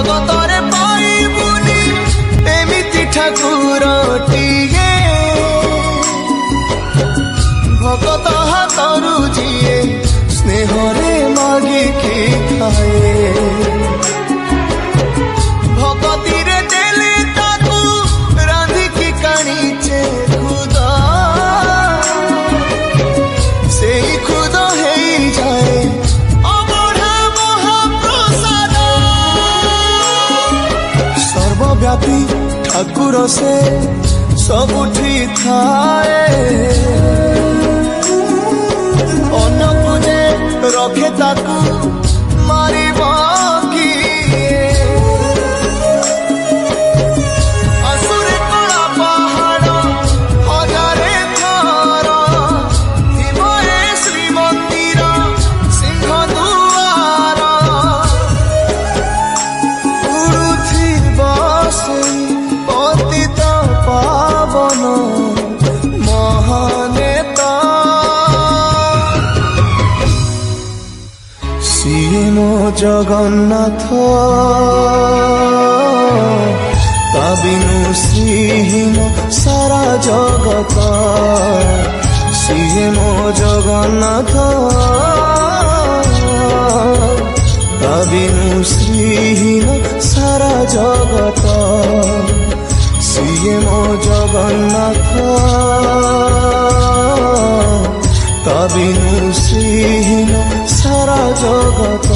जगतरे पाइबुनी एमिति ठाकुरटिए भगत हातरू जिए स्नेहरे मागिकी खाए भगतीरे देले ताकू रांधिकी काणीचे खुद से खुद हे जाए अबढ़ा महाप्रसाद सर्वव्यापी ठाकुर से सबुठी थाए अन्न पूजे रखे ताकू मारिब किए असुरे कला पहाड़ हजारे थर थिब ए श्रीमंदिर सिंह दुआर उड़ुथिब सेई पतित पावन महानेता सिए मो जगन्नाथ ता बिनु श्रीहीन सारा जगत सिए मो जगन्नाथ ता बिनु श्रीहीन सारा जगत सिए मो जगन्नाथ ता बिनु श्रीहीन सारा जगत।